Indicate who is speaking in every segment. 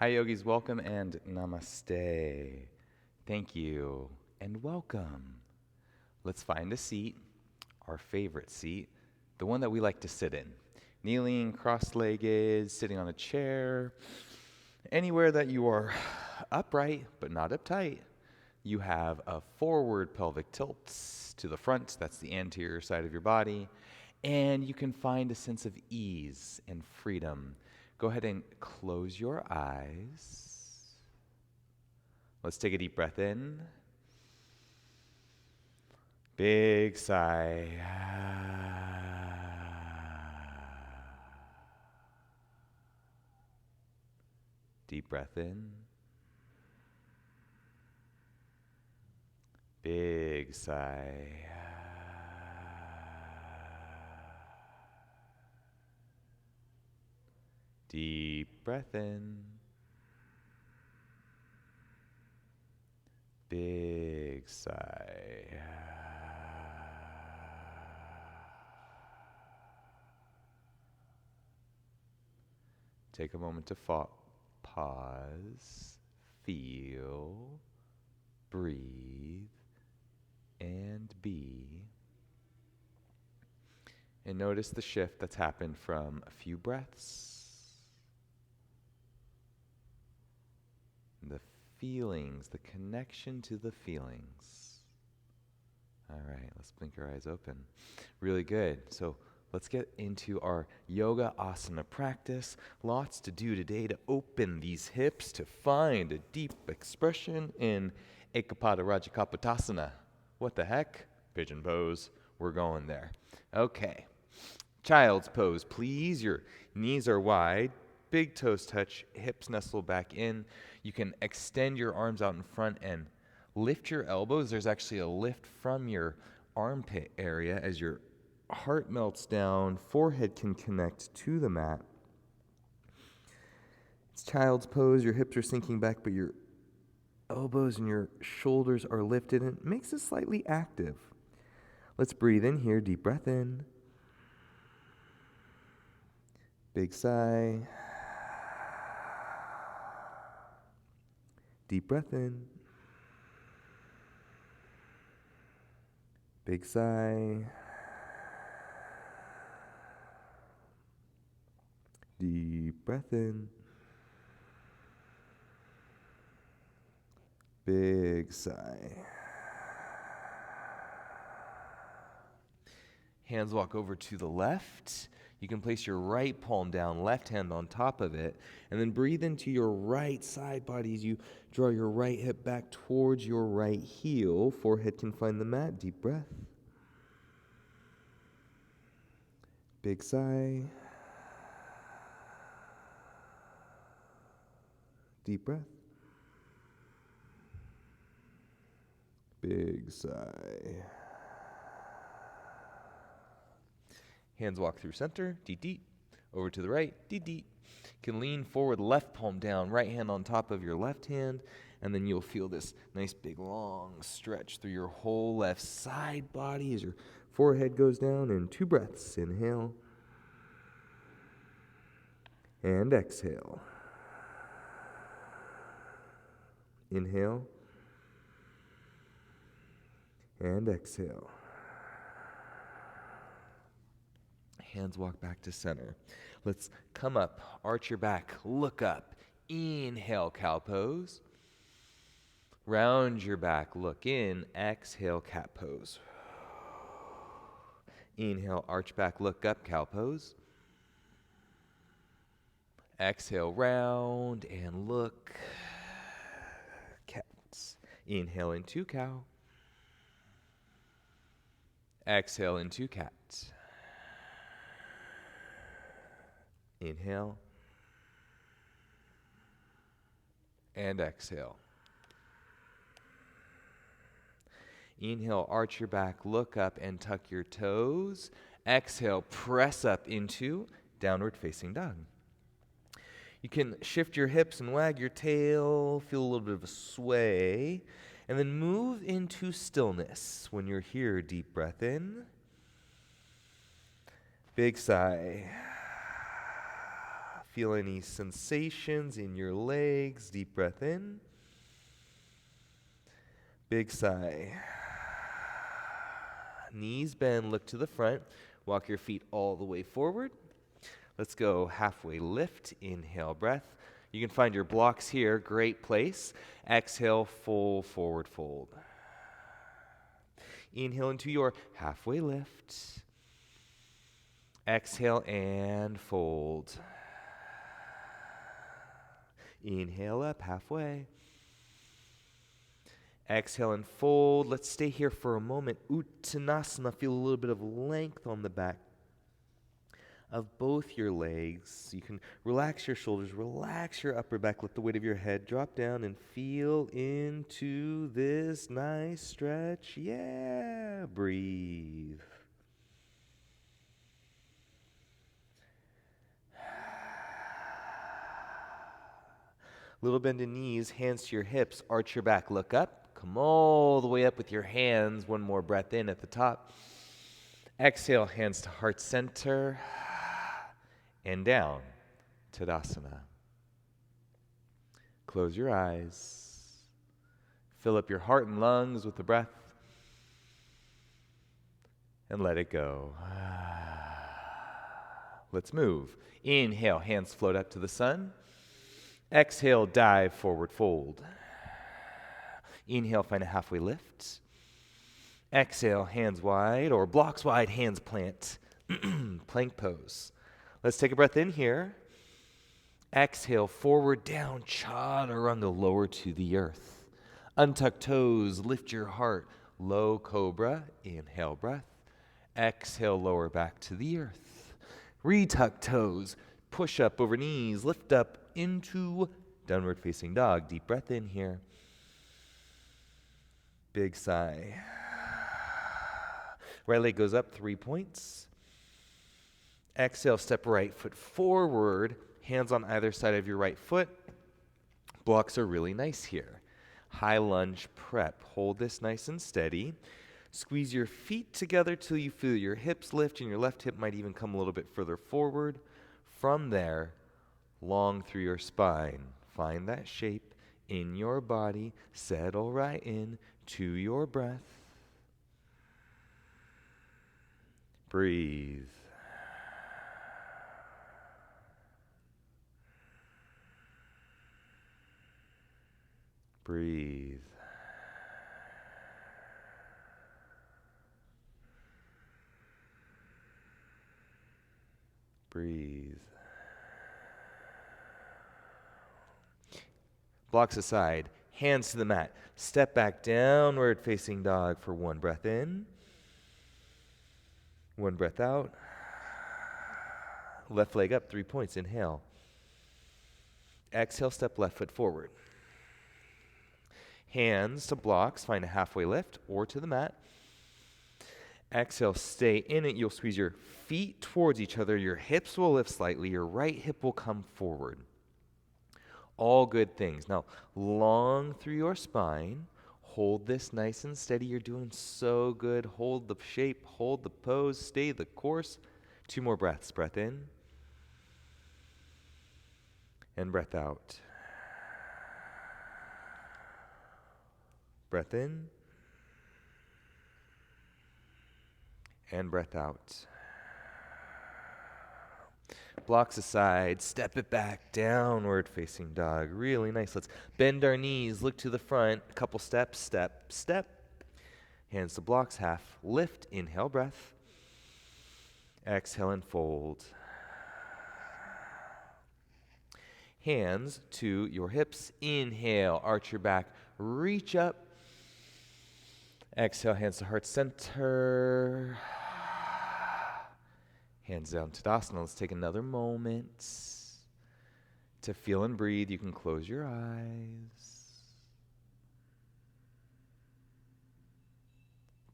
Speaker 1: Hi, yogis. Welcome and namaste. Thank you and welcome. Let's find a seat, our favorite seat, the one that we like to sit in. Kneeling, cross legged, sitting on a chair, anywhere that you are upright but not uptight. You have a forward pelvic tilt to the front, that's the anterior side of your body, and you can find a sense of ease and freedom. Go ahead and close your eyes. Let's take a deep breath in. Big sigh. Deep breath in. Big sigh. Deep breath in. Big sigh. Take a moment to pause, feel, breathe, and be. And notice the shift that's happened from a few breaths, the feelings, the connection to the feelings. All right, let's blink our eyes open. Really good. So let's get into our yoga asana practice. Lots to do today to open these hips, to find a deep expression in Ekapada Rajakapotasana. What the heck? Pigeon pose. We're going there. Okay. Child's pose, please. Your knees are wide. Big toes touch, hips nestle back in. You can extend your arms out in front and lift your elbows. There's actually a lift from your armpit area as your heart melts down, forehead can connect to the mat. It's child's pose. Your hips are sinking back, but your elbows and your shoulders are lifted, and it makes it slightly active. Let's breathe in here. Deep breath in. Big sigh. Deep breath in. Big sigh. Deep breath in. Big sigh. Hands walk over to the left. You can place your right palm down, left hand on top of it, and then breathe into your right side body as you draw your right hip back towards your right heel. Forehead can find the mat. Deep breath. Big sigh. Deep breath. Big sigh. Hands walk through center, deep, deep. Over to the right, deep, deep. Can lean forward, left palm down, right hand on top of your left hand, and then you'll feel this nice big long stretch through your whole left side body as your forehead goes down. In 2 breaths, inhale and exhale. Inhale and exhale. Hands walk back to center. Let's come up, arch your back, look up. Inhale, cow pose. Round your back, look in. Exhale, cat pose. Inhale, arch back, look up, cow pose. Exhale, round and look. Cats. Inhale into cow. Exhale into cat. Inhale and exhale. Inhale, arch your back, look up and tuck your toes. Exhale, press up into downward facing dog. You can shift your hips and wag your tail, feel a little bit of a sway, and then move into stillness. When you're here, deep breath in. Big sigh. feel any sensations in your legs. Deep breath in. Big sigh. Knees bend, look to the front. Walk your feet all the way forward. Let's go halfway lift. Inhale, breath. You can find your blocks here. Great place. Exhale, full forward fold. Inhale into your halfway lift. Exhale and fold. Inhale up halfway. Exhale and fold. Let's stay here for a moment. Uttanasana. Feel a little bit of length on the back of both your legs. You can relax your shoulders, relax your upper back, let the weight of your head drop down and feel into this nice stretch. Yeah, breathe. Little bend in knees, hands to your hips, arch your back, look up. Come all the way up with your hands. One more breath in at the top. Exhale, hands to heart center and down, Tadasana. Close your eyes. Fill up your heart and lungs with the breath and let it go. Let's move. Inhale, hands float up to the sun. Exhale, dive forward fold. Inhale, find a halfway lift. Exhale, hands wide or blocks wide, hands plant. Plank pose. Let's take a breath in here. Exhale, forward, down, chaturanga, lower to the earth. Untuck toes, lift your heart. Low cobra, inhale, breath. Exhale, lower back to the earth. Retuck toes, push up over knees, lift up into downward facing dog. Deep breath in here. Big sigh. Right leg goes up 3 points. Exhale, step right foot forward, hands on either side of your right foot. Blocks are really nice here. High lunge prep. Hold this nice and steady. Squeeze your feet together till you feel your hips lift, and your left hip might even come a little bit further forward. From there, long through your spine. Find that shape in your body. Settle right in to your breath. Breathe. Breathe. Breathe. Blocks aside, hands to the mat. Step back, downward facing dog for one breath in. One breath out. Left leg up, 3 points. Inhale. Exhale, step left foot forward. Hands to blocks, find a halfway lift or to the mat. Exhale, stay in it. You'll squeeze your feet towards each other. Your hips will lift slightly. Your right hip will come forward. All good things. Now, long through your spine. Hold this nice and steady. You're doing so good. Hold the shape, hold the pose, stay the course. 2 more breaths. Breath in and breath out. Breath in and breath out. Blocks aside, step it back, downward facing dog. Really nice. Let's bend our knees, look to the front, a couple steps, step, step. Hands to blocks, half lift, inhale, breath. Exhale and fold. Hands to your hips, inhale, arch your back, reach up. Exhale, hands to heart center. Hands down to Tadasana. Let's take another moment to feel and breathe. You can close your eyes.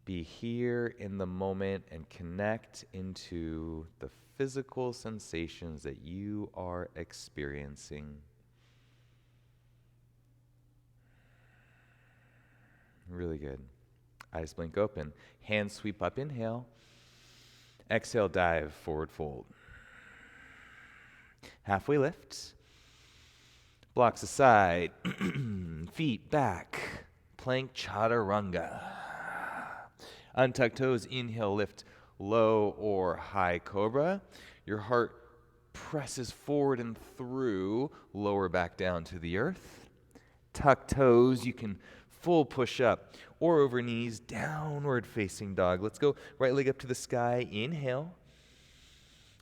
Speaker 1: Be here in the moment and connect into the physical sensations that you are experiencing. Really good. Eyes blink open. Hands sweep up, inhale. Exhale, dive, forward fold. Halfway lift. Blocks aside. Feet back. Plank chaturanga. Untuck toes. Inhale, lift low or high cobra. Your heart presses forward and through. Lower back down to the earth. Tuck toes. You can full push up or over knees. Downward facing dog. Let's go right leg up to the sky. Inhale.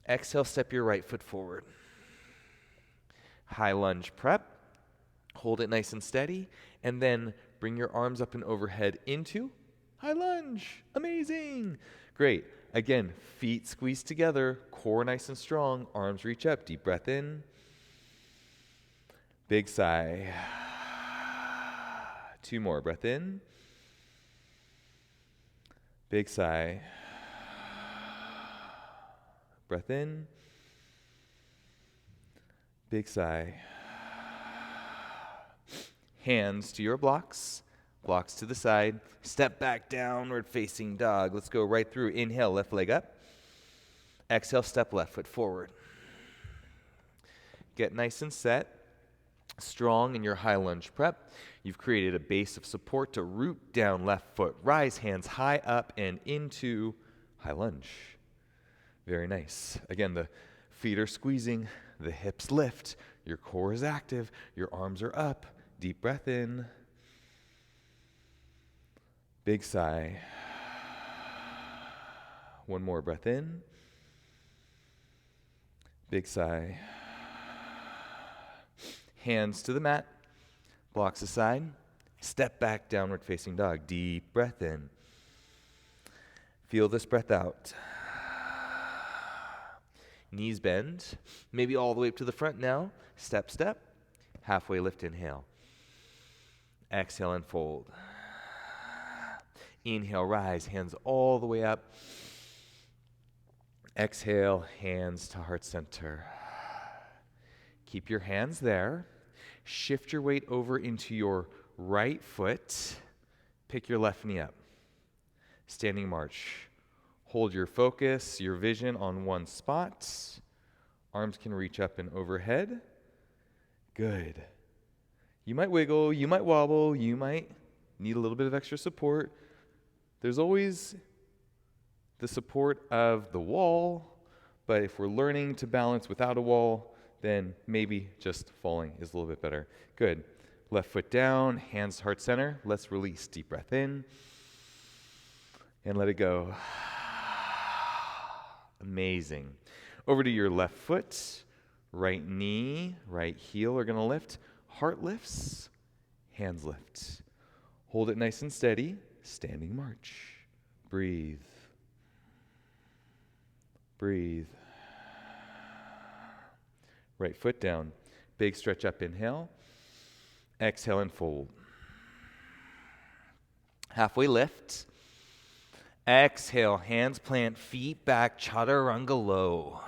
Speaker 1: Exhale, step your right foot forward. High lunge prep. Hold it nice and steady. And then bring your arms up and overhead into high lunge. Amazing. Great. Again, feet squeeze together. Core nice and strong. Arms reach up. Deep breath in. Big sigh. 2 more. Breath in. Big sigh. Breath in. Big sigh. Hands to your blocks. Blocks to the side. Step back, downward facing dog. Let's go right through. Inhale, left leg up. Exhale, step left foot forward. Get nice and set. Strong in your high lunge prep. You've created a base of support to root down left foot. Rise hands high up and into high lunge. Very nice. Again, the feet are squeezing, the hips lift, your core is active, your arms are up. Deep breath in. Big sigh. 1 more breath in. Big sigh. Hands to the mat. Blocks aside. Step back, downward facing dog. Deep breath in. Feel this breath out. Knees bend, maybe all the way up to the front now. Step, step. Halfway lift, inhale. Exhale and fold. Inhale, rise, hands all the way up. Exhale, hands to heart center. Keep your hands there. Shift your weight over into your right foot. Pick your left knee up. Standing march. Hold your focus, your vision on one spot. Arms can reach up and overhead. Good. You might wiggle, you might wobble, you might need a little bit of extra support. There's always the support of the wall, but if we're learning to balance without a wall, then maybe just falling is a little bit better. Good. Left foot down, hands to heart center. Let's release. Deep breath in and let it go. Amazing. Over to your left foot, right knee, right heel are going to lift. Heart lifts, hands lift. Hold it nice and steady. Standing march. Breathe. Breathe. Right foot down. Big stretch up, inhale. Exhale and fold. Halfway lift. Exhale, hands plant, feet back, chaturanga low.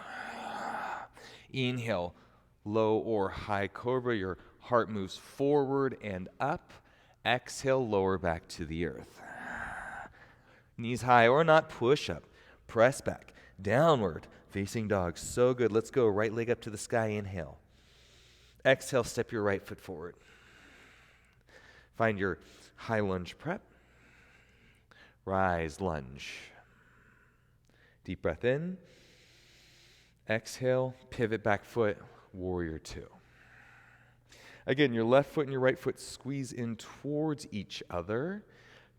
Speaker 1: Inhale, low or high cobra. Your heart moves forward and up. Exhale, lower back to the earth. Knees high or not, push up. Press back, downward, facing dog. So good. Let's go. Right leg up to the sky. Inhale. Exhale, step your right foot forward. Find your high lunge prep. Rise, lunge. Deep breath in. Exhale, pivot back foot, warrior 2. Again, your left foot and your right foot squeeze in towards each other.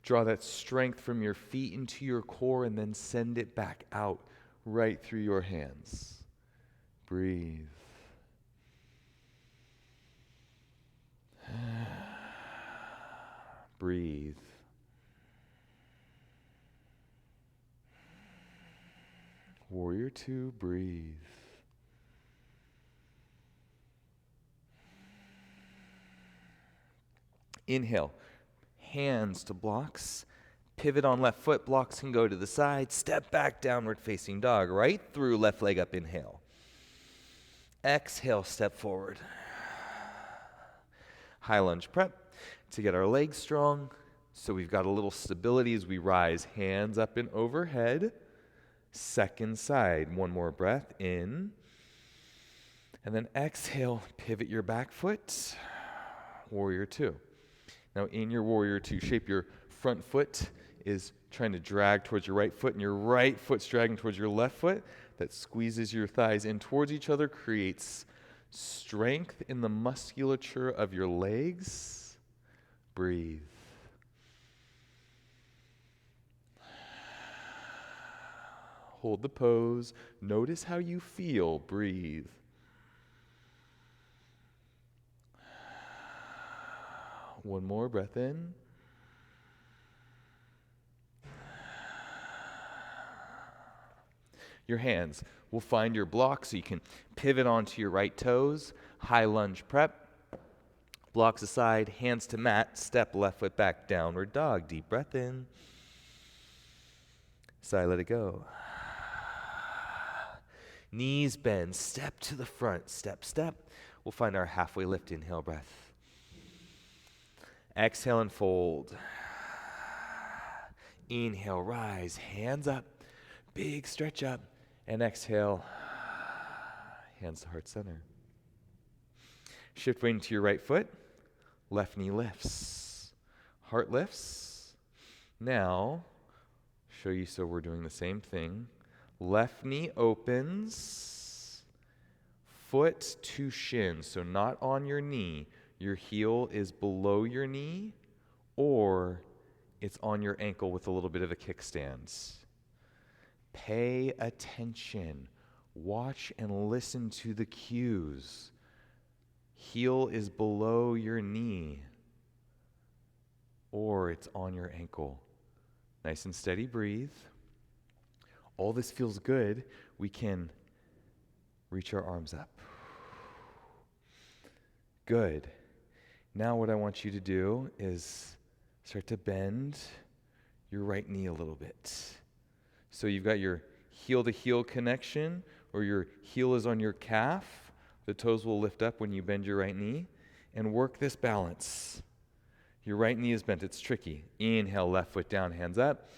Speaker 1: Draw that strength from your feet into your core and then send it back out right through your hands. Breathe. Breathe. Warrior 2, breathe. Inhale, hands to blocks. Pivot on left foot, blocks can go to the side. Step back, downward facing dog. Right through, left leg up, inhale. Exhale, step forward. High lunge prep to get our legs strong. So we've got a little stability as we rise. Hands up and overhead. Second side. 1 more breath in. And then exhale, pivot your back foot, warrior two. Now in your warrior two shape, your front foot is trying to drag towards your right foot, and your right foot's dragging towards your left foot. That squeezes your thighs in towards each other, creates strength in the musculature of your legs. Breathe. Hold the pose. Notice how you feel. Breathe. One more breath in. Your hands will find your block so you can pivot onto your right toes. High lunge prep. Blocks aside, hands to mat, step left foot back, downward dog. Deep breath in. Sigh, let it go. Knees bend, step to the front, step, step. We'll find our halfway lift, inhale breath. Exhale and fold. Inhale, rise, hands up, big stretch up. And exhale, hands to heart center. Shift weight into your right foot, left knee lifts, heart lifts. Now, show you so we're doing the same thing. Left knee opens, foot to shin, so not on your knee. Your heel is below your knee, or it's on your ankle with a little bit of a kickstand. Pay attention. Watch and listen to the cues. Heel is below your knee, or it's on your ankle. Nice and steady, breathe. All this feels good. We can reach our arms up. Good. Now what I want you to do is start to bend your right knee a little bit. So you've got your heel-to-heel connection, or your heel is on your calf. The toes will lift up when you bend your right knee. And work this balance. Your right knee is bent. It's tricky. Inhale, left foot down, hands up.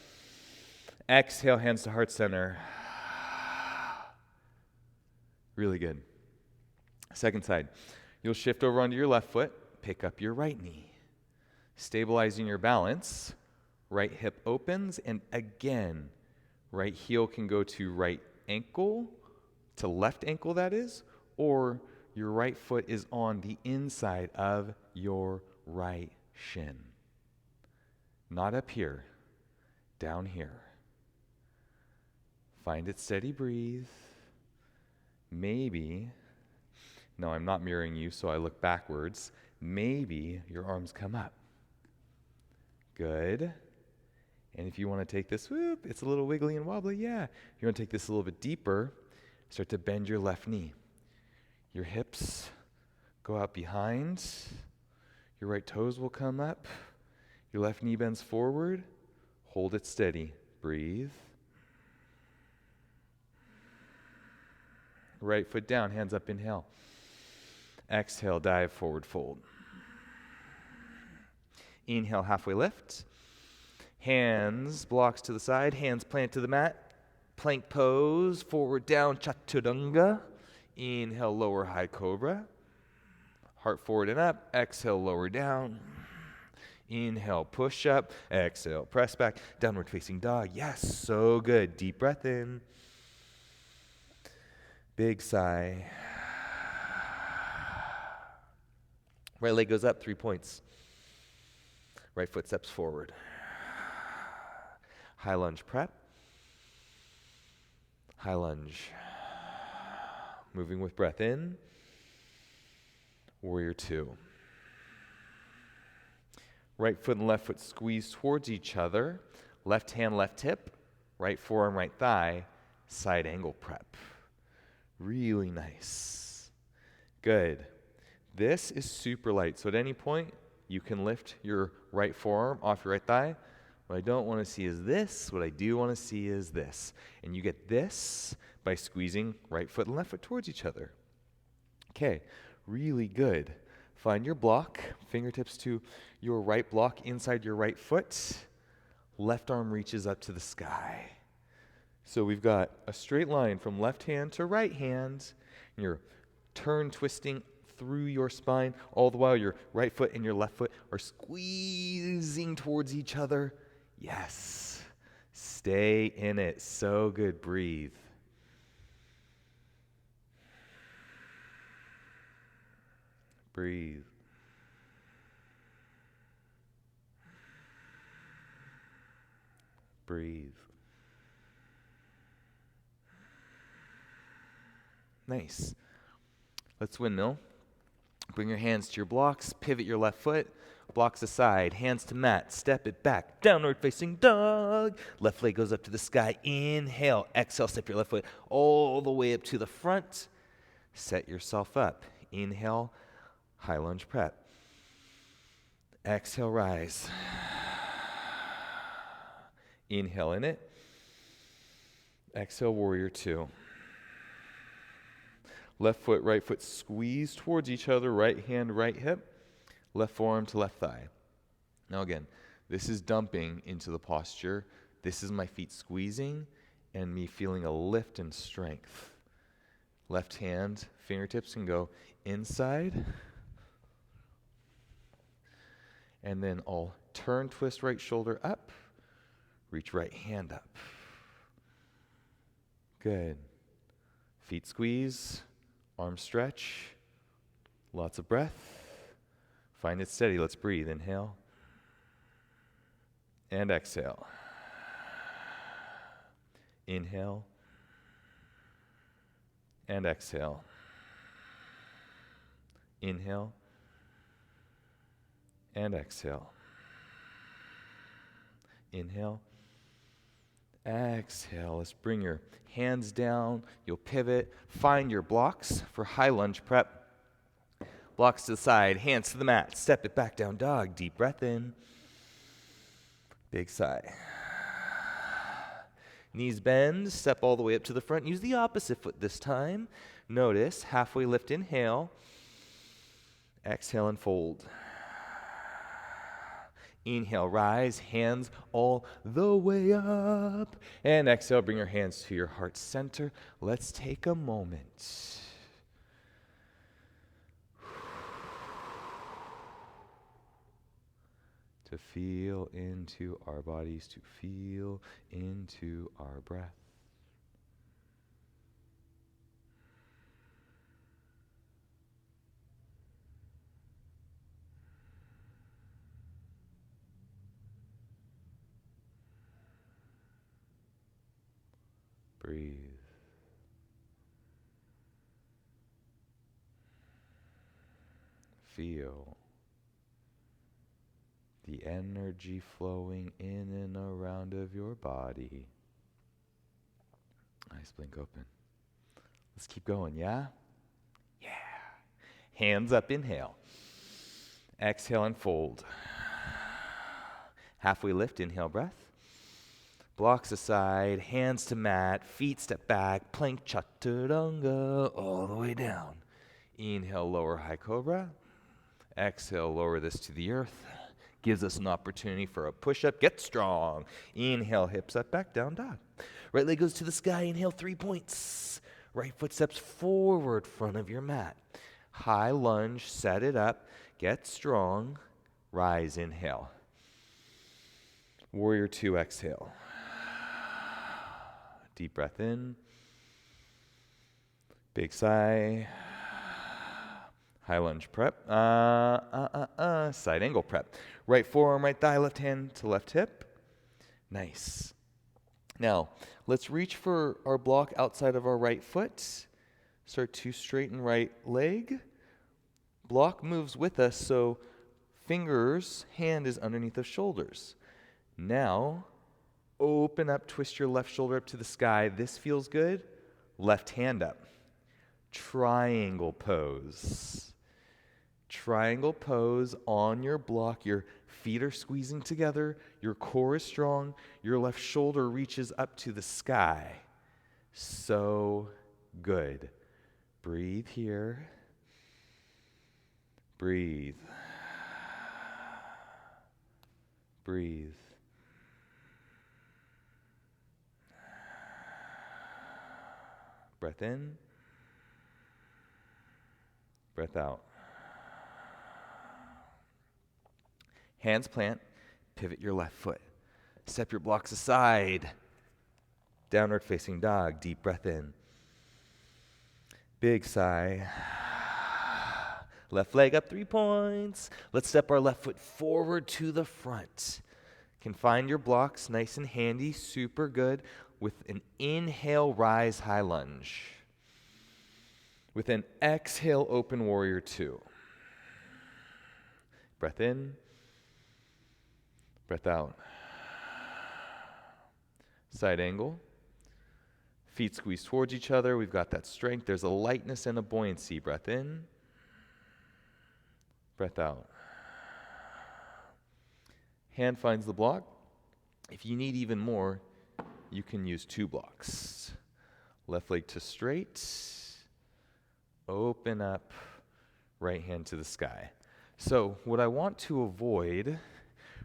Speaker 1: Exhale, hands to heart center. Really good. Second side. You'll shift over onto your left foot. Pick up your right knee. Stabilizing your balance. Right hip opens, and again, right heel can go to right ankle, to left ankle that is, or your right foot is on the inside of your right shin. Not up here, down here. Find it steady, breathe. Maybe, no, I'm not mirroring you, so I look backwards. Maybe your arms come up. Good. And if you want to take this, whoop, it's a little wiggly and wobbly, yeah. If you want to take this a little bit deeper, start to bend your left knee. Your hips go out behind. Your right toes will come up. Your left knee bends forward. Hold it steady. Breathe. Right foot down, hands up, inhale. Exhale, dive forward, fold. Inhale, halfway lift. Hands, blocks to the side, hands plant to the mat. Plank pose, forward down, chaturanga. Inhale, lower high cobra. Heart forward and up. Exhale, lower down. Inhale, push up. Exhale, press back. Downward facing dog. Yes, so good. Deep breath in. Big sigh. Right leg goes up 3 points. Right foot steps forward. High lunge prep. High lunge. Moving with breath in. Warrior two. Right foot and left foot squeeze towards each other. Left hand, left hip. Right forearm, right thigh. Side angle prep. Really nice. Good. This is super light. So at any point, you can lift your right forearm off your right thigh. What I don't want to see is this. What I do want to see is this. And you get this by squeezing right foot and left foot towards each other. Okay, really good. Find your block, fingertips to your right block inside your right foot. Left arm reaches up to the sky. So we've got a straight line from left hand to right hand. And your turn twisting through your spine, all the while your right foot and your left foot are squeezing towards each other. Yes. Stay in it. So good. Breathe. Breathe. Breathe. Nice. Let's windmill. Bring your hands to your blocks, pivot your left foot, blocks aside, hands to mat, step it back, downward facing dog. Left leg goes up to the sky, inhale, exhale, step your left foot all the way up to the front. Set yourself up. Inhale, high lunge prep. Exhale, rise. Inhale in it. Exhale, warrior two. Left foot, right foot squeeze towards each other, right hand, right hip, left forearm to left thigh. Now again, this is dumping into the posture. This is my feet squeezing and me feeling a lift and strength. Left hand, fingertips can go inside. And then I'll turn, twist right shoulder up, reach right hand up. Good. Feet squeeze. Arms stretch, lots of breath. Find it steady. Let's breathe. Inhale and exhale. Inhale and exhale. Inhale and exhale. Inhale. Exhale. Let's bring your hands down. You'll pivot. Find your blocks for high lunge prep. Blocks to the side, hands to the mat. Step it back, down dog. Deep breath in. Big sigh. Knees bend. Step all the way up to the front. Use the opposite foot this time. Notice, halfway lift, inhale. Exhale and fold. Inhale, rise, hands all the way up. And exhale, bring your hands to your heart center. Let's take a moment. To feel into our bodies, to feel into our breath. Breathe. Feel the energy flowing in and around of your body. Eyes blink open. Let's keep going, yeah? Yeah. Hands up, inhale. Exhale and fold. Halfway lift, inhale, breath. Blocks aside, hands to mat, feet step back, plank chaturanga, all the way down. Inhale, lower high cobra. Exhale, lower this to the earth. Gives us an opportunity for a push-up. Get strong. Inhale, hips up, back, down dog. Right leg goes to the sky. Inhale, 3 points. Right foot steps forward, front of your mat. High lunge, set it up. Get strong. Rise, inhale. Warrior two, exhale. Deep breath in. Big sigh. High lunge prep. Side angle prep. Right forearm, right thigh, left hand to left hip. Nice. Now, let's reach for our block outside of our right foot. Start to straighten right leg. Block moves with us, so fingers, hand is underneath the shoulders. Now, open up, twist your left shoulder up to the sky. This feels good. Left hand up. Triangle pose. Triangle pose on your block. Your feet are squeezing together. Your core is strong. Your left shoulder reaches up to the sky. So good. Breathe here. Breathe. Breathe. Breath in. Breath out. Hands plant, pivot your left foot. Step your blocks aside. Downward facing dog, deep breath in. Big sigh. Left leg up 3 points. Let's step our left foot forward to the front. Can find your blocks nice and handy, super good. With an inhale, rise, high lunge. With an exhale, open warrior 2. Breath in. Breath out. Side angle. Feet squeeze towards each other. We've got that strength. There's a lightness and a buoyancy. Breath in. Breath out. Hand finds the block. If you need even more, you can use 2 blocks. Left leg to straight. Open up. Right hand to the sky. So what I want to avoid,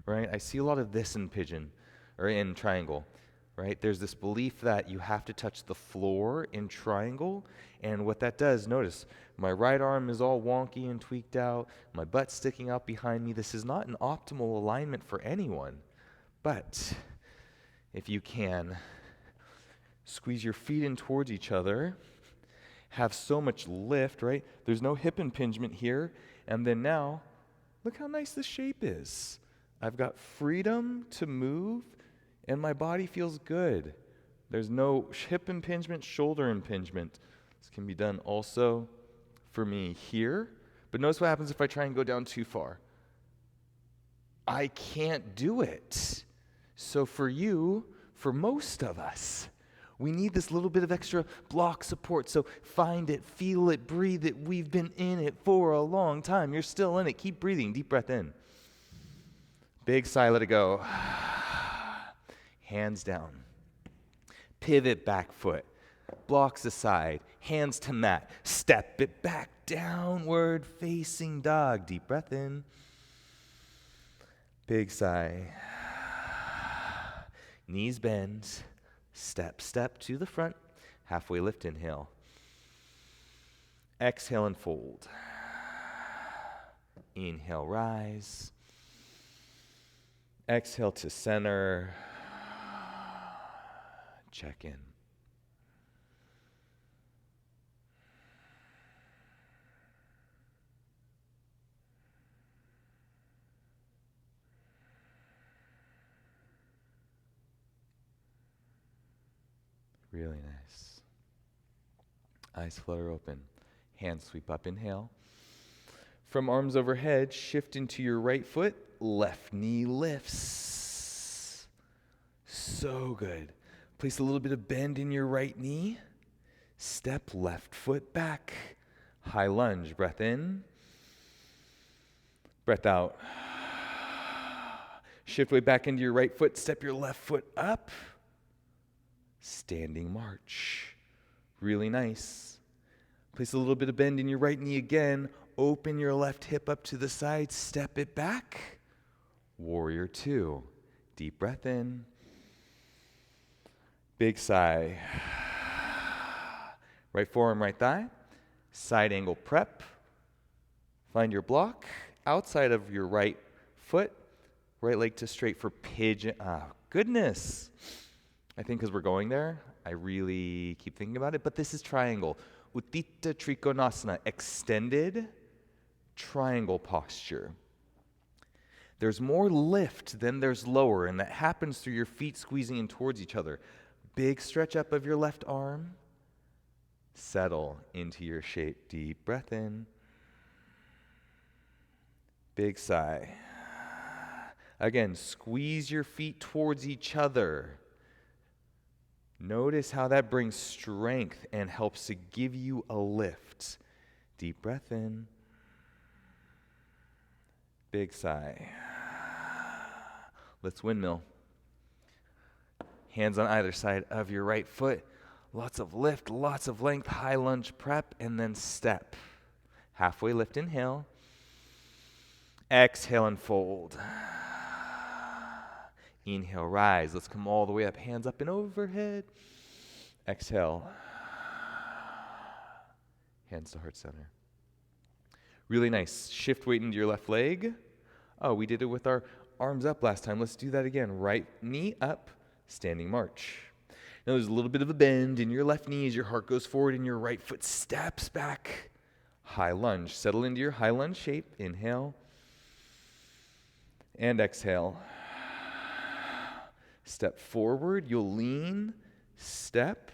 Speaker 1: right, I see a lot of this in pigeon, or in triangle, right? There's this belief that you have to touch the floor in triangle, and what that does, notice, my right arm is all wonky and tweaked out, my butt's sticking out behind me. This is not an optimal alignment for anyone, but if you can, squeeze your feet in towards each other, have so much lift, right? There's no hip impingement here, and then now, look how nice this shape is. I've got freedom to move, and my body feels good. There's no hip impingement, shoulder impingement. This can be done also for me here. But notice what happens if I try and go down too far. I can't do it. So for you, for most of us, we need this little bit of extra block support. So find it, feel it, breathe it. We've been in it for a long time. You're still in it. Keep breathing. Deep breath in. Big sigh, let it go. Hands down. Pivot back foot. Blocks aside. Hands to mat. Step it back. Downward facing dog. Deep breath in. Big sigh. Knees bend. Step, step to the front. Halfway lift, inhale. Exhale and fold. Inhale, rise. Exhale to center. Check in. Really nice. Eyes flutter open. Hands sweep up, inhale. From arms overhead, shift into your right foot. Left knee lifts. So good. Place a little bit of bend in your right knee. Step left foot back. High lunge. Breath in. Breath out. Shift weight back into your right foot. Step your left foot up. Standing march. Really nice. Place a little bit of bend in your right knee again. Open your left hip up to the side. Step it back. Warrior 2. Deep breath in. Big sigh. Right forearm, right thigh. Side angle prep. Find your block. Outside of your right foot. Right leg to straight for pigeon. Ah, goodness. I think because we're going there, I really keep thinking about it. But this is triangle. Utthita Trikonasana, extended triangle posture. There's more lift than there's lower, and that happens through your feet squeezing in towards each other. Big stretch up of your left arm. Settle into your shape. Deep breath in. Big sigh. Again, squeeze your feet towards each other. Notice how that brings strength and helps to give you a lift. Deep breath in. Big sigh. Let's windmill. Hands on either side of your right foot. Lots of lift, lots of length, high lunge prep, and then step. Halfway lift, inhale. Exhale and fold. Inhale, rise. Let's come all the way up. Hands up and overhead. Exhale. Hands to heart center. Really nice. Shift weight into your left leg. Oh, we did it with our arms up last time. Let's do that again. Right knee up, standing march. Now there's a little bit of a bend in your left knee as your heart goes forward and your right foot steps back. High lunge. Settle into your high lunge shape. Inhale and exhale. Step forward. You'll lean. Step.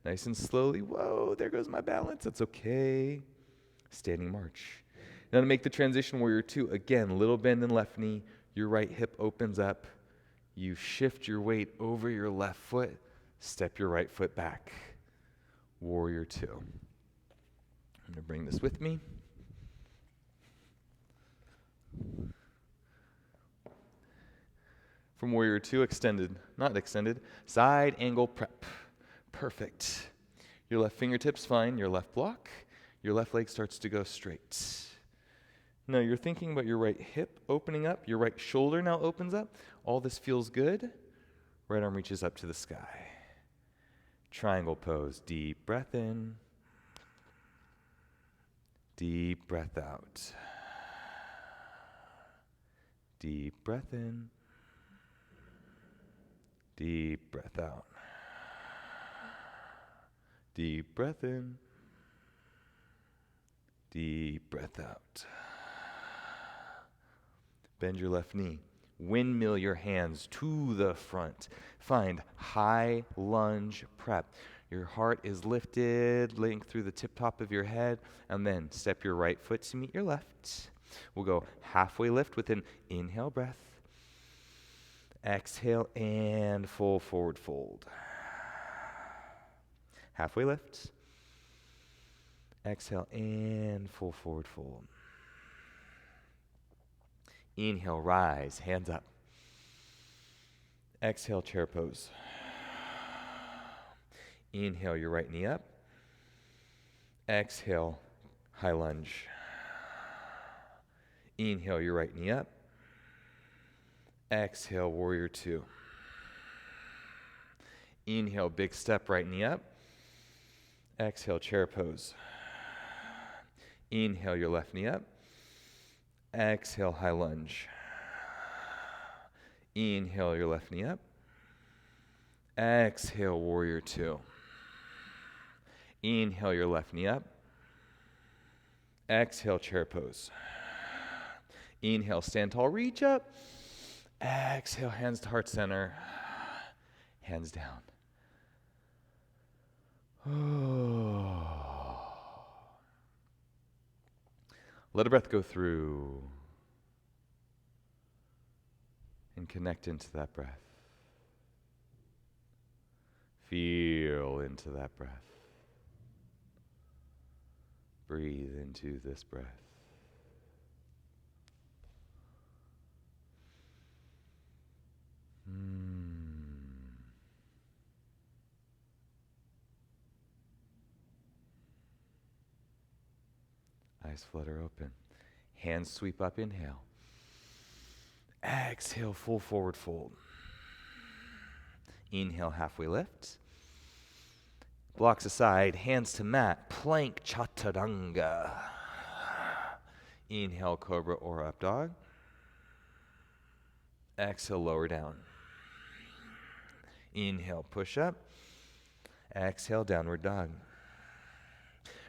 Speaker 1: Nice and slowly. Whoa, there goes my balance. That's okay. Standing march. Now to make the transition, warrior two, again, little bend in left knee. Your right hip opens up. You shift your weight over your left foot. Step your right foot back. Warrior two. I'm going to bring this with me. From warrior two, extended, not extended, side angle prep. Perfect. Your left fingertips find your left block. Your left leg starts to go straight. Now you're thinking about your right hip opening up. Your right shoulder now opens up. All this feels good. Right arm reaches up to the sky. Triangle pose. Deep breath in. Deep breath out. Deep breath in. Deep breath out. Deep breath in. Deep breath out. Bend your left knee. Windmill your hands to the front. Find high lunge prep. Your heart is lifted, link through the tip top of your head, and then step your right foot to meet your left. We'll go halfway lift with an inhale breath. Exhale and full forward fold. Halfway lift. Exhale and full forward fold. Inhale, rise, hands up. Exhale, chair pose. Inhale, your right knee up. Exhale, high lunge. Inhale, your right knee up. Exhale, warrior two. Inhale, big step, right knee up. Exhale, chair pose. Inhale, your left knee up. Exhale, high lunge. Inhale, your left knee up. Exhale, warrior two. Inhale, your left knee up. Exhale, chair pose. Inhale, stand tall, reach up. Exhale, hands to heart center. Hands down. Let a breath go through and connect into that breath. Feel into that breath. Breathe into this breath. Eyes flutter open. Hands sweep up, inhale. Exhale, full forward fold. Inhale, halfway lift. Blocks aside, hands to mat, plank chaturanga. Inhale, cobra or up dog. Exhale, lower down. Inhale, push up. Exhale, downward dog.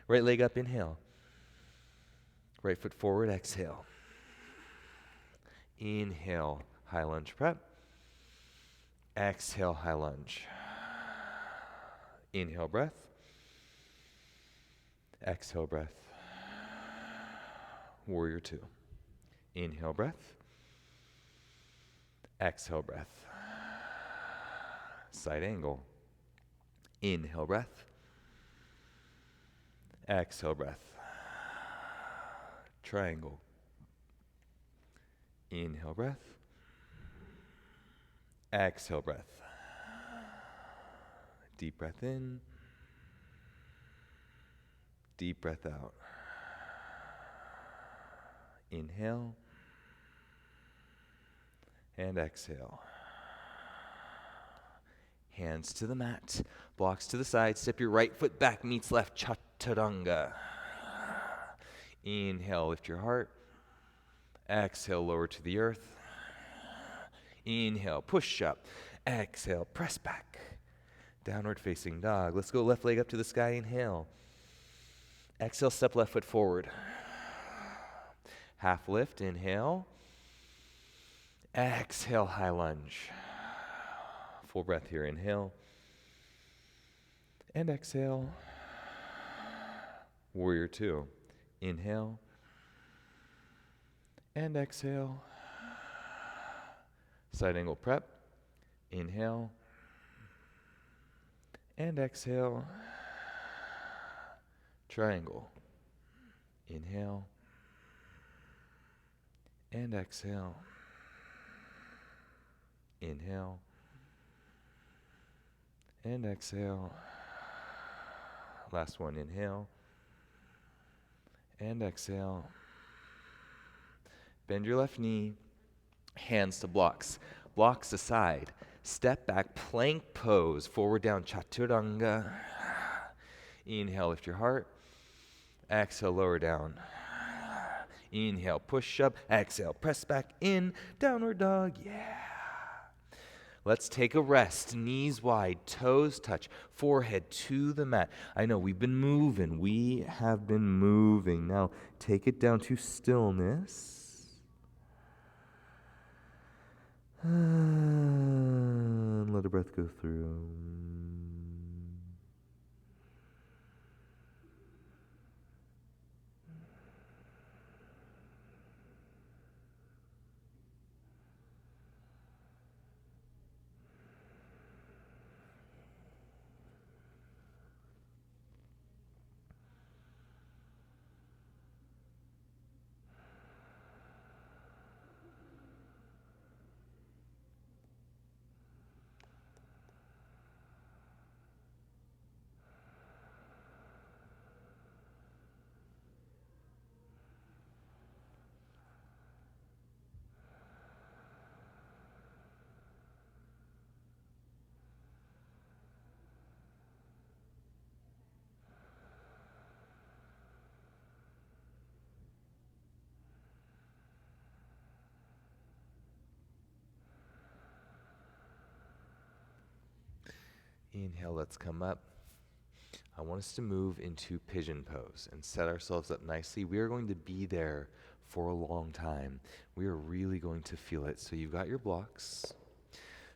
Speaker 1: Right leg up, inhale. Right foot forward, exhale. Inhale, high lunge prep. Exhale, high lunge. Inhale, breath. Exhale, breath. Warrior two. Inhale, breath. Exhale, breath. Side angle. Inhale, breath. Exhale, breath. Triangle. Inhale, breath. Exhale, breath. Deep breath in. Deep breath out. Inhale. And exhale. Hands to the mat. Blocks to the side. Step your right foot back, meets left chaturanga. Inhale, lift your heart. Exhale, lower to the earth. Inhale, push up. Exhale, press back. Downward facing dog. Let's go left leg up to the sky. Inhale. Exhale, step left foot forward. Half lift, inhale. Exhale, high lunge. Full breath here, inhale. And exhale. Warrior two. Inhale. And exhale. Side angle prep. Inhale. And exhale. Triangle. Inhale. And exhale. Inhale. And exhale. Last one, inhale. And exhale. Bend your left knee. Hands to blocks. Blocks aside. Step back, plank pose. Forward down, chaturanga. Inhale, lift your heart. Exhale, lower down. Inhale, push up. Exhale, press back in. Downward dog, yeah. Let's take a rest. Knees wide, toes touch, forehead to the mat. I know we've been moving. We have been moving. Now take it down to stillness. And let a breath go through. Inhale, let's come up. I want us to move into pigeon pose and set ourselves up nicely. We are going to be there for a long time. We are really going to feel it. So you've got your blocks.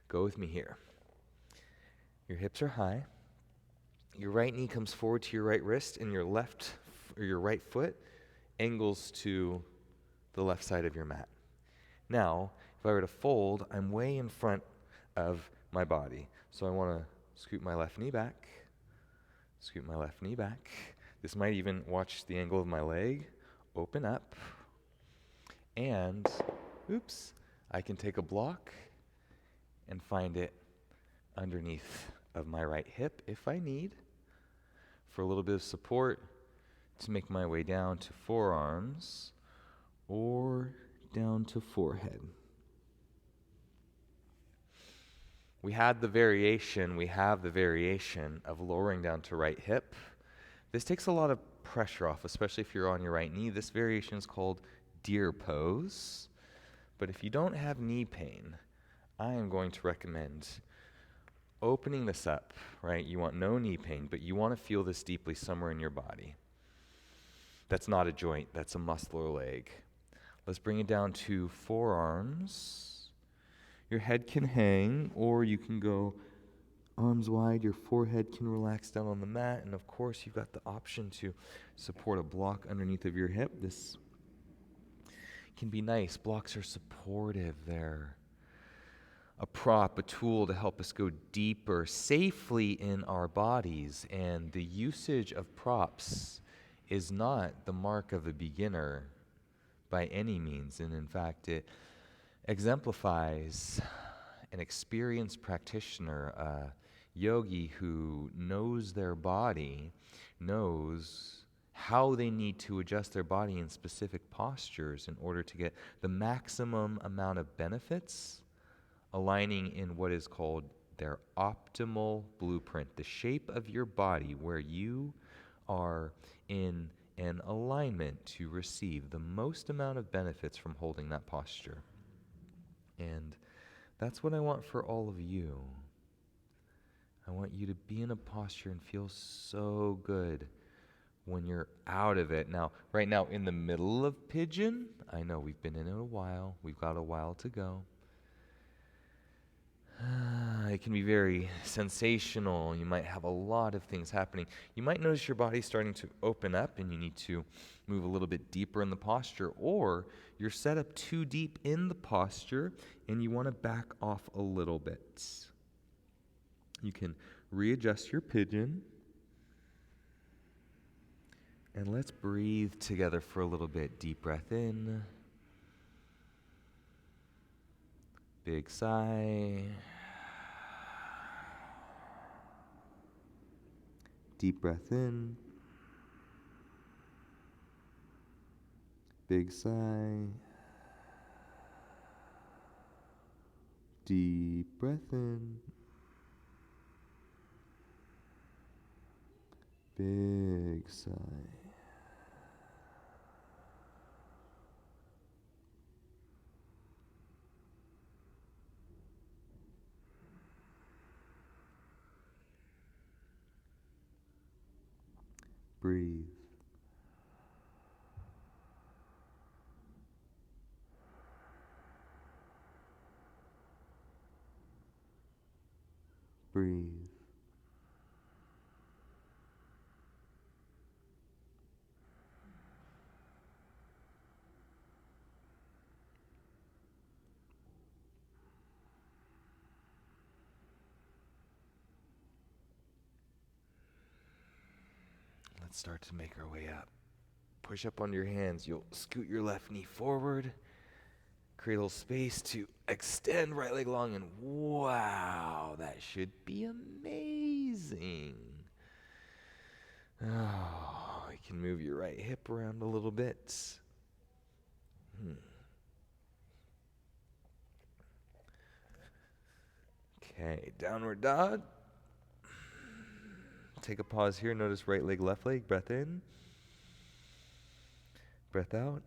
Speaker 1: Go with me here. Your hips are high. Your right knee comes forward to your right wrist, and your right foot angles to the left side of your mat. Now, if I were to fold, I'm way in front of my body. So I want to scoot my left knee back. Scoot my left knee back. This might even watch the angle of my leg. Open up. And, oops, I can take a block and find it underneath of my right hip if I need, for a little bit of support to make my way down to forearms or down to forehead. We have the variation of lowering down to right hip. This takes a lot of pressure off, especially if you're on your right knee. This variation is called deer pose. But if you don't have knee pain, I am going to recommend opening this up, right? You want no knee pain, but you want to feel this deeply somewhere in your body. That's not a joint, that's a muscle or leg. Let's bring it down to forearms. Your head can hang, or you can go arms wide. Your forehead can relax down on the mat. And of course, you've got the option to support a block underneath of your hip. This can be nice. Blocks are supportive. They're a prop, a tool to help us go deeper safely in our bodies. And the usage of props is not the mark of a beginner by any means. And in fact, it exemplifies an experienced practitioner, a yogi who knows their body, knows how they need to adjust their body in specific postures in order to get the maximum amount of benefits, aligning in what is called their optimal blueprint, the shape of your body where you are in and alignment to receive the most amount of benefits from holding that posture. And that's what I want for all of you. I want you to be in a posture and feel so good when you're out of it. Now, right now, in the middle of pigeon, I know we've been in it a while. We've got a while to go. It can be very sensational. You might have a lot of things happening. You might notice your body starting to open up and you need to move a little bit deeper in the posture, or you're set up too deep in the posture and you want to back off a little bit. You can readjust your pigeon. And let's breathe together for a little bit. Deep breath in. Big sigh. Deep breath in. Big sigh. Deep breath in. Big sigh. Breathe. Breathe. Let's start to make our way up. Push up on your hands. You'll scoot your left knee forward. Create a little space to extend right leg long, and wow, that should be amazing. Oh, you can move your right hip around a little bit. Okay, downward dog. Take a pause here. Notice right leg, left leg. Breath in. Breath out.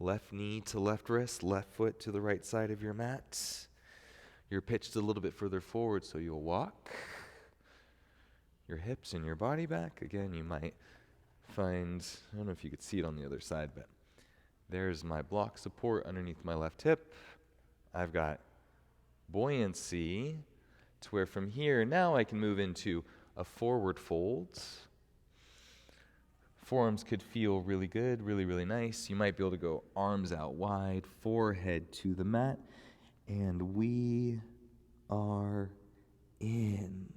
Speaker 1: Left knee to left wrist, left foot to the right side of your mat. You're pitched a little bit further forward, so you'll walk your hips and your body back. Again, you might find, I don't know if you could see it on the other side, but there's my block support underneath my left hip. I've got buoyancy to where from here, now I can move into a forward fold. Forearms could feel really good, really, really nice. You might be able to go arms out wide, forehead to the mat, and we are in.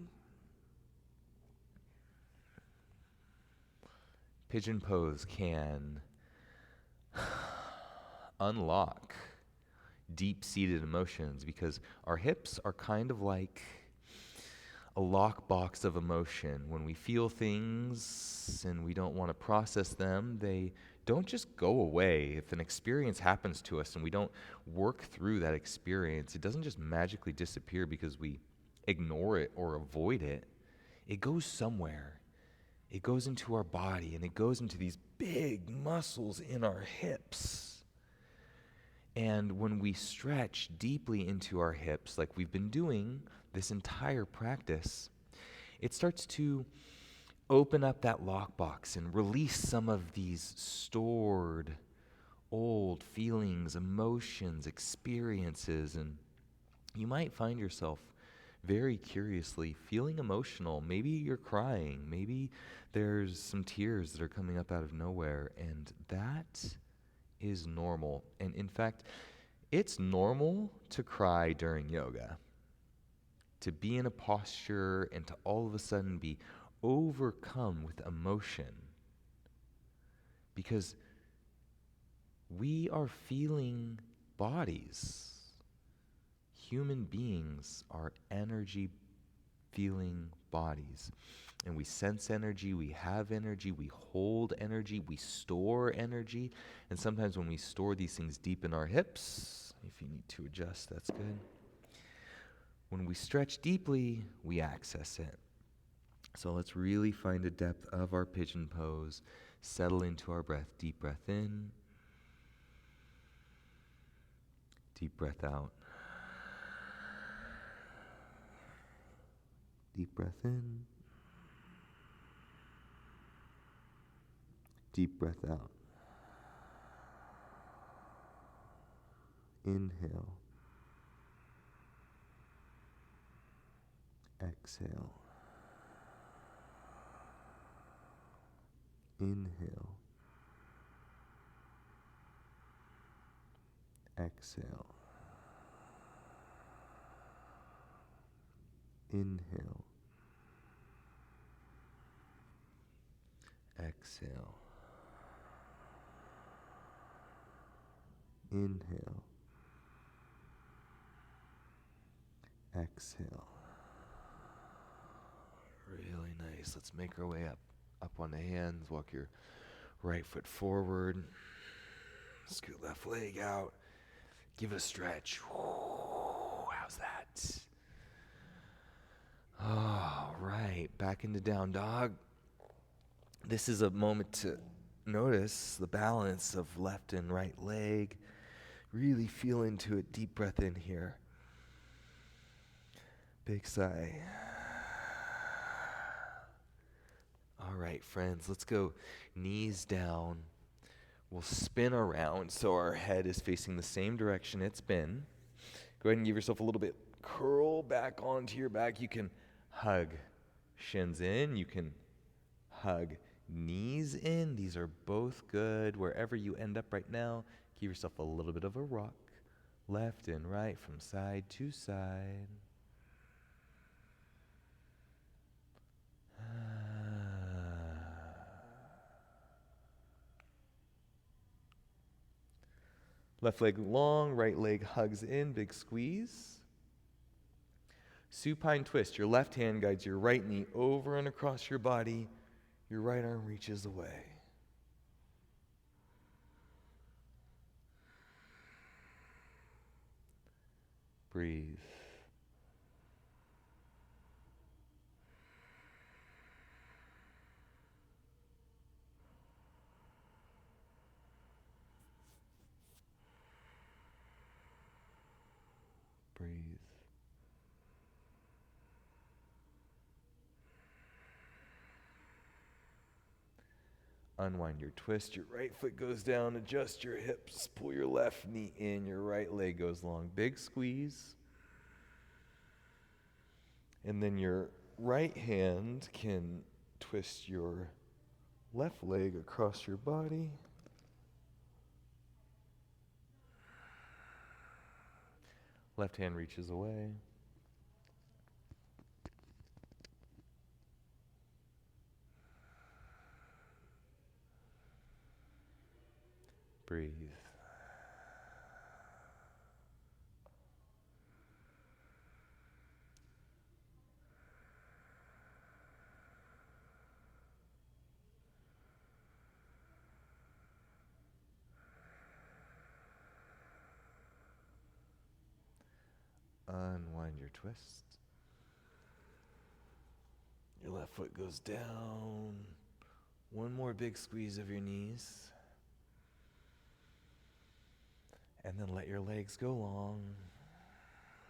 Speaker 1: Pigeon pose can unlock deep-seated emotions because our hips are kind of like a lockbox of emotion. When we feel things and we don't want to process them, they don't just go away. If an experience happens to us and we don't work through that experience, it doesn't just magically disappear because we ignore it or avoid it. It goes somewhere. It goes into our body, and it goes into these big muscles in our hips. And when we stretch deeply into our hips, like we've been doing this entire practice, it starts to open up that lockbox and release some of these stored old feelings, emotions, experiences, and you might find yourself very curiously feeling emotional. Maybe you're crying. Maybe there's some tears that are coming up out of nowhere, and that is normal. And in fact, it's normal to cry during yoga. To be in a posture and to all of a sudden be overcome with emotion. Because we are feeling bodies. Human beings are energy feeling bodies. And we sense energy, we have energy, we hold energy, we store energy. And sometimes when we store these things deep in our hips, if you need to adjust, that's good. When we stretch deeply, we access it. So let's really find the depth of our pigeon pose. Settle into our breath. Deep breath in. Deep breath out. Deep breath in. Deep breath out. Inhale. Exhale. Inhale. Exhale. Inhale. Exhale. Inhale. Exhale. Really nice. Let's make our way up on the hands. Walk your right foot forward. Scoot left leg out. Give it a stretch. How's that? All right. Back into down dog. This is a moment to notice the balance of left and right leg. Really feel into it. Deep breath in here. Big sigh. All right, friends, let's go knees down. We'll spin around so our head is facing the same direction it's been. Go ahead and give yourself a little bit. Curl back onto your back. You can hug shins in. You can hug knees in. These are both good. Wherever you end up right now, give yourself a little bit of a rock. Left and right from side to side. Left leg long, right leg hugs in, big squeeze. Supine twist. Your left hand guides your right knee over and across your body. Your right arm reaches away. Breathe. Breathe. Unwind your twist. Your right foot goes down. Adjust your hips. Pull your left knee in. Your right leg goes long. Big squeeze. And then your right hand can twist your left leg across your body. Left hand reaches away. Breathe. Unwind your twist. Your left foot goes down. One more big squeeze of your knees. And then let your legs go long.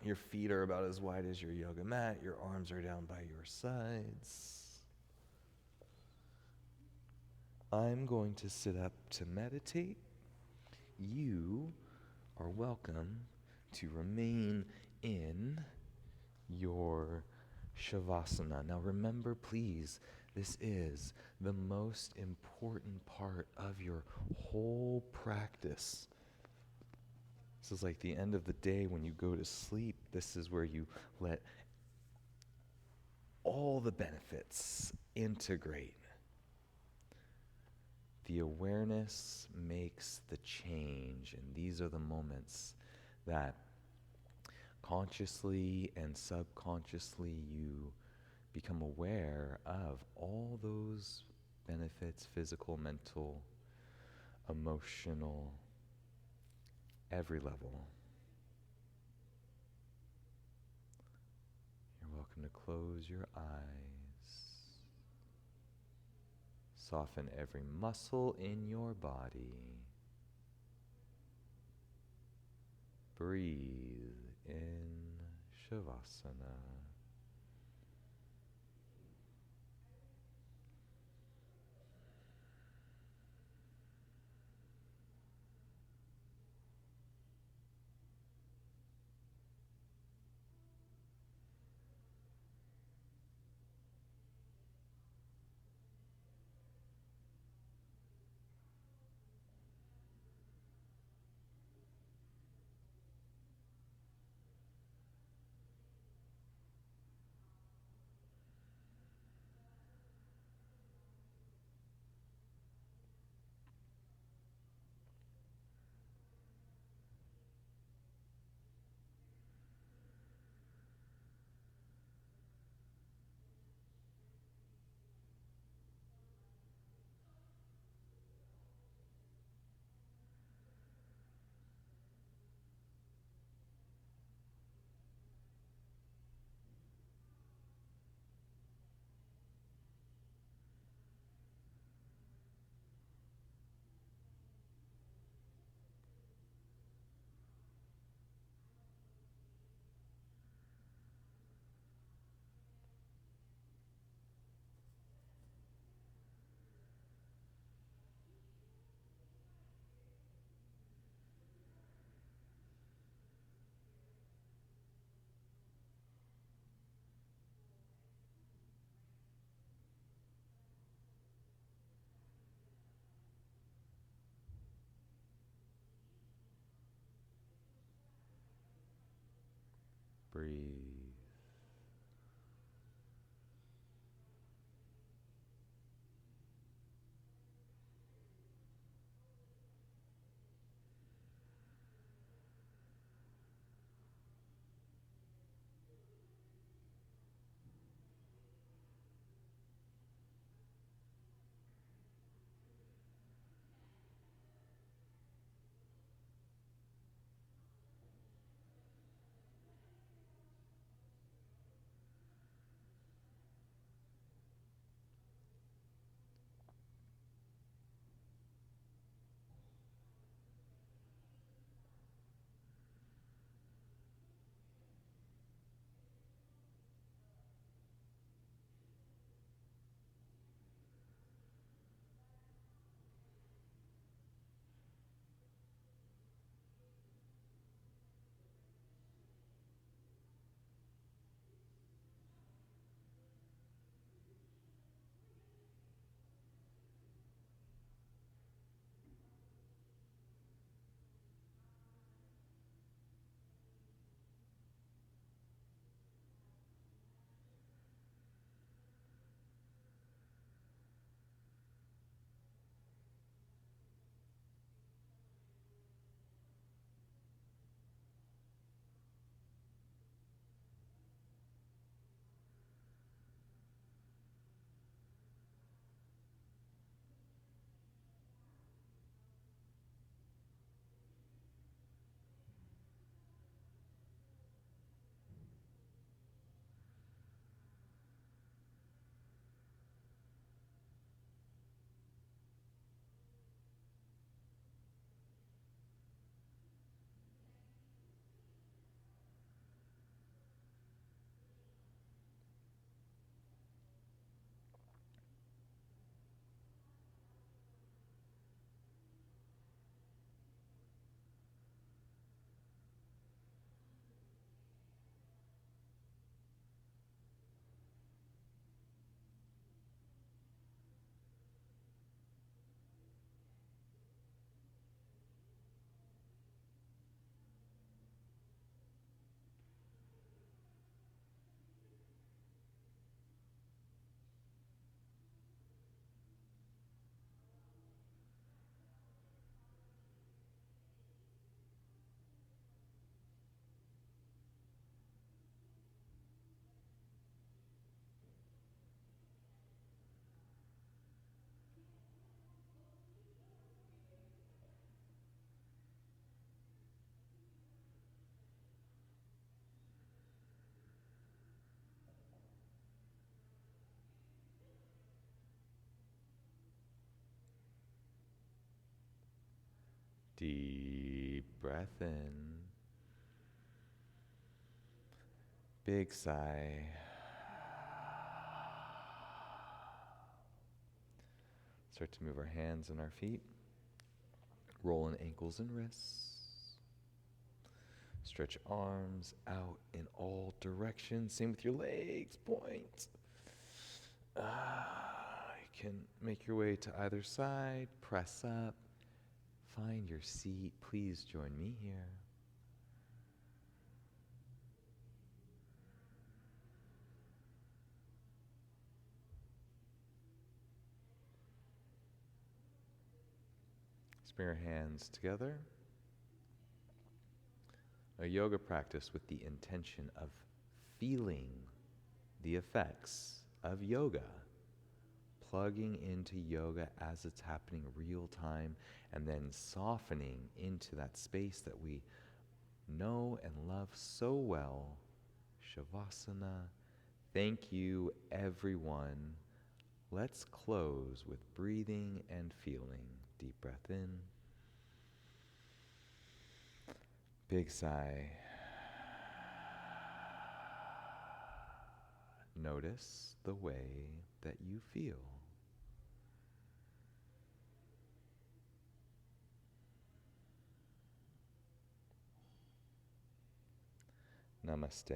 Speaker 1: Your feet are about as wide as your yoga mat. Your arms are down by your sides. I'm going to sit up to meditate. You are welcome to remain in your Shavasana. Now remember, please, this is the most important part of your whole practice. This is like the end of the day when you go to sleep. This is where you let all the benefits integrate. The awareness makes the change, and these are the moments that consciously and subconsciously you become aware of all those benefits, physical, mental, emotional, every level. You're welcome to close your eyes. Soften every muscle in your body. Breathe in Shavasana. Breathe. Deep breath in. Big sigh. Start to move our hands and our feet. Rolling ankles and wrists. Stretch arms out in all directions. Same with your legs. Point. You can make your way to either side. Press up. Find your seat. Please join me here. Bring your hands together. A yoga practice with the intention of feeling the effects of yoga, plugging into yoga as it's happening real time, and then softening into that space that we know and love so well. Shavasana. Thank you, everyone. Let's close with breathing and feeling. Deep breath in. Big sigh. Notice the way that you feel. Namaste.